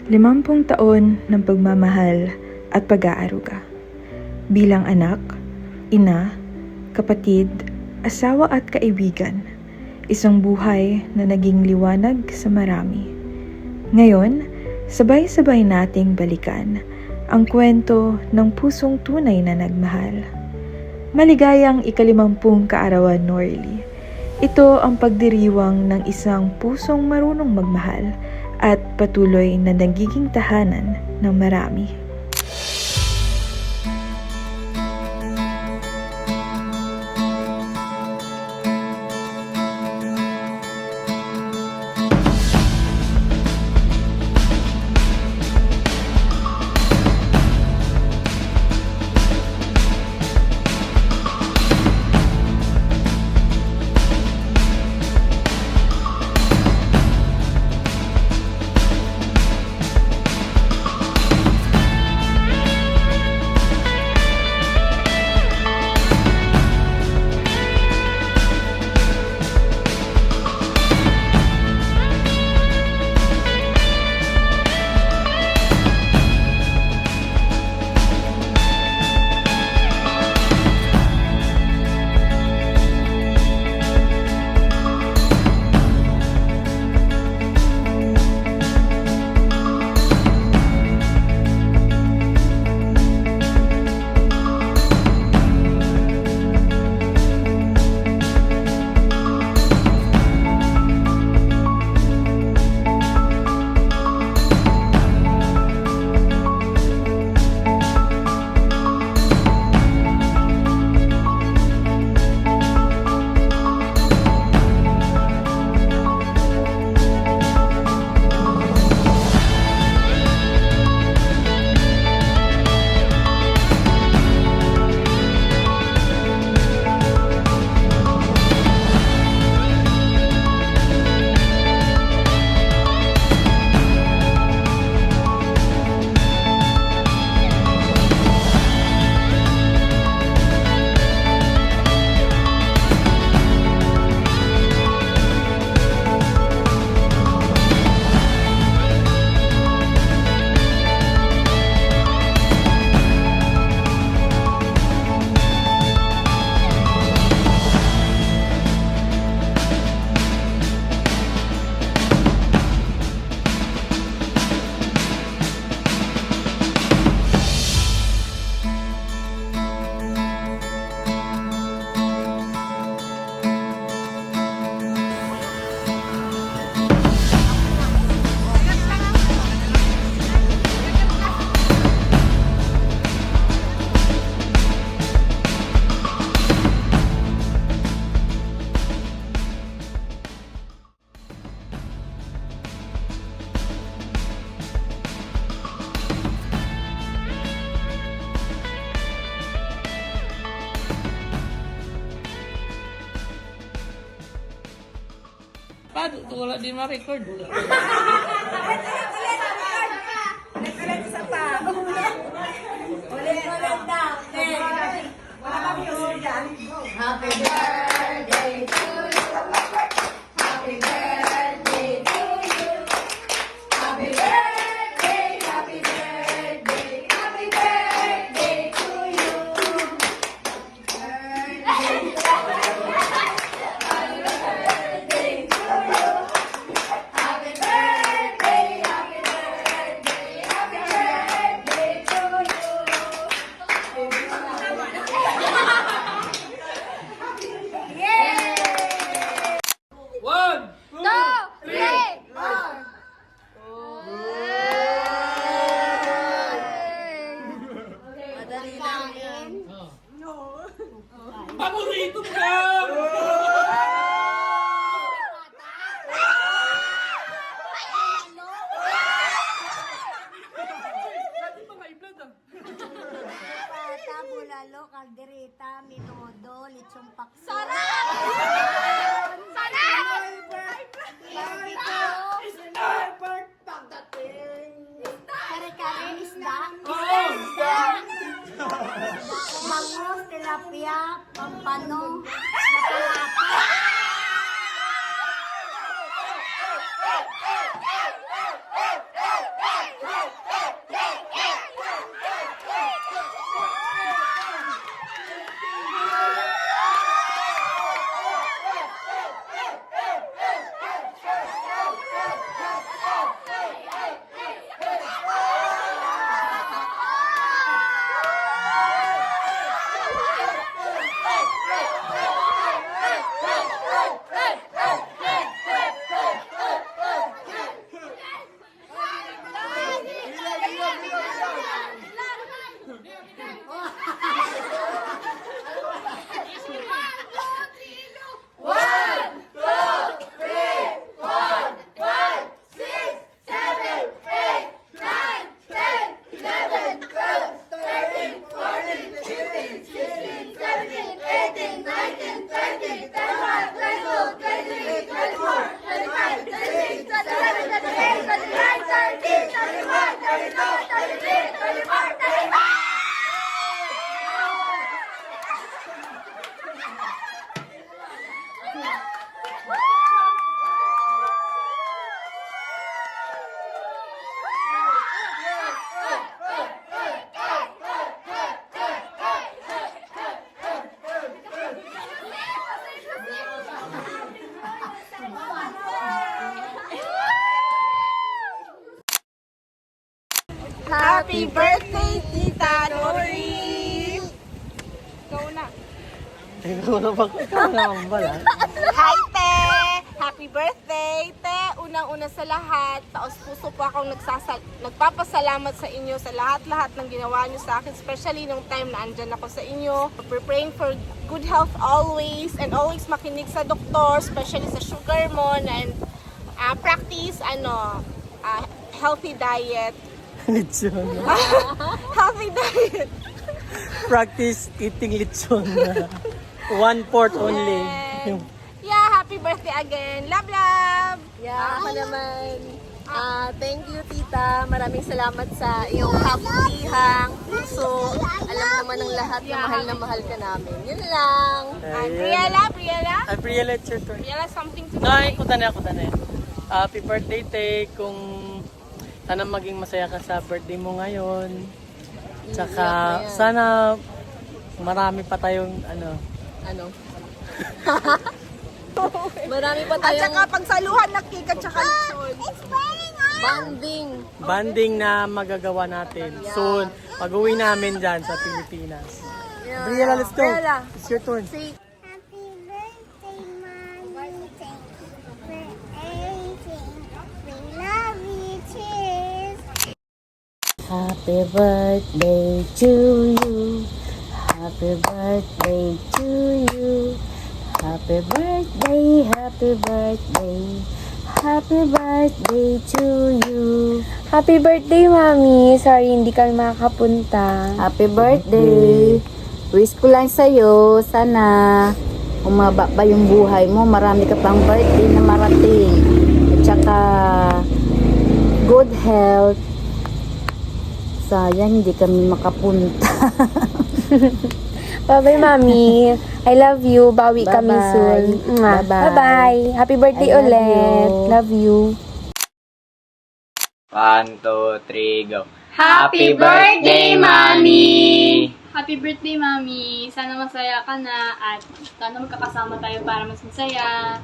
50 taon ng pagmamahal at pag-aaruga. Bilang anak, ina, kapatid, asawa at kaibigan, isang buhay na naging liwanag sa marami. Ngayon, sabay-sabay nating balikan ang kwento ng pusong tunay na nagmahal. Maligayang ika-50 kaarawan, Norly. Ito ang pagdiriwang ng isang pusong marunong magmahal at patuloy na nagiging tahanan ng marami. Paano ito wala di ma-record? Ulit isa pa. Ulit daw. Wala kami ulit dyan. Happy birthday to you. Happy birthday to you. Happy birthday, happy birthday, happy birthday to you. Paborito ka! Pata, bulalo, kaldereta, minudo, lechong pakso. Sarap! Sarap! Kare-kare, isda. Oo! Bangus, tilapia, pampano, napalapa. Happy birthday, Tita Nori! Ikaw na. Ikaw naman pala. Hi, Te! Happy birthday, Te! Unang-una sa lahat, taos-puso po akong nagpapasalamat sa inyo sa lahat-lahat ng ginawa niyo sa akin, especially nung time na andyan ako sa inyo. We're praying for good health always and always makinig sa doktor, especially sa sugar mo, and practice healthy diet. Lechon. Healthy diet. Practice eating lechon na 1/4 only. And, yeah, happy birthday again. Love, love! Yeah, ako naman. Thank you, Tita. Maraming salamat sa iyong kabutihang puso. Alam naman ng lahat na mahal ka namin. Yun lang. And Briella. Priya, it's your turn. Briella, something to Nay, kuta na. Happy birthday, Te. Kung sana maging masaya ka sa birthday mo ngayon. Tsaka, sana marami pa tayong Ano? Marami pa At tayong saka pagsaluhan na cake at saka lechon. bonding. banding na magagawa natin soon. Pag-uwi namin dyan sa Pilipinas. Briella, let's go. Briella. It's your turn. Happy birthday, Mommy. Thank you for everything. We love you, cheers. Happy birthday to you. Happy birthday to you. Happy birthday, happy birthday. Happy birthday to you. Happy birthday, Mami. Sorry, hindi kami makakapunta. Happy birthday. Wish ko lang sa'yo, sana umaba pa yung buhay mo. Marami ka pang birthday na marating. At saka, good health. Sayang, hindi kami makapunta. Bye-bye, Mami. I love you. Bawi kami Bye-bye. soon. Mwah. Bye-bye. Bye-bye. Happy birthday I love ulit. you. Love you. 1, 2, 3, go. Happy birthday, Mami! Happy birthday, Mami! Sana masaya ka na at sana magkakasama tayo para mas masaya.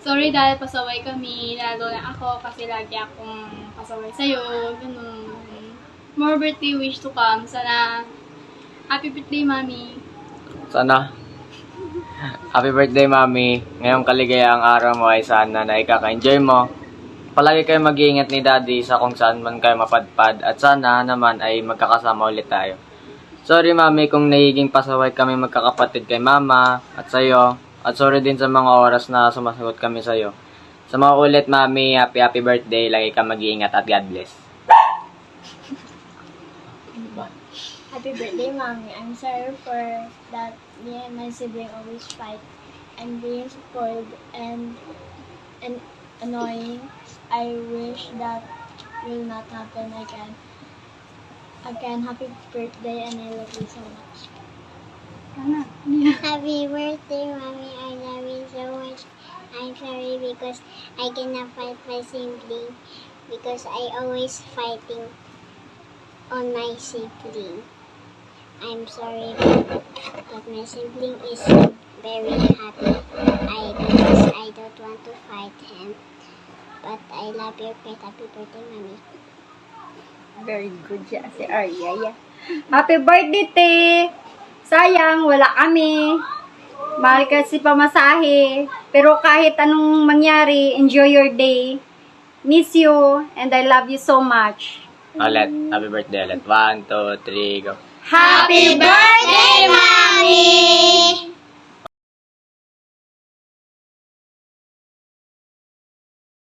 Sorry dahil pasaway kami, lalo na ako kasi lagi akong pasaway sa'yo. Ganun. More birthday wish to come. Sana happy birthday, Mami! Sana. Happy birthday, Mami. Ngayong kaligayang araw mo ay sana na ikaka-enjoy mo. Palagi kayo mag-iingat ni Daddy sa kung saan man kayo mapadpad. At sana naman ay magkakasama ulit tayo. Sorry, Mami, kung nagiging pasaway kami magkakapatid kay Mama at sa'yo. At sorry din sa mga oras na sumasagot kami sa'yo. Sa mga ulit, Mami, happy birthday. Lagi ka mag-iingat at God bless. Happy birthday, Mommy. I'm sorry for that me and my sibling always fight and being spoiled and annoying. I wish that will not happen again. Again, happy birthday and I love you so much. Happy birthday, Mommy. I love you so much. I'm sorry because I cannot fight my sibling because I always fighting on my sibling. I'm sorry but my sibling is very happy. Because I don't want to fight him. But I love your pet. Happy birthday, Mommy. Very good siya si Arya. Happy birthday, Te! Sayang, wala kami. Mahal kasi pamasahe. Pero kahit anong mangyari, enjoy your day. Miss you and I love you so much. Ulit. Happy birthday ulit. 1, 2, 3, go. Happy birthday, Mommy!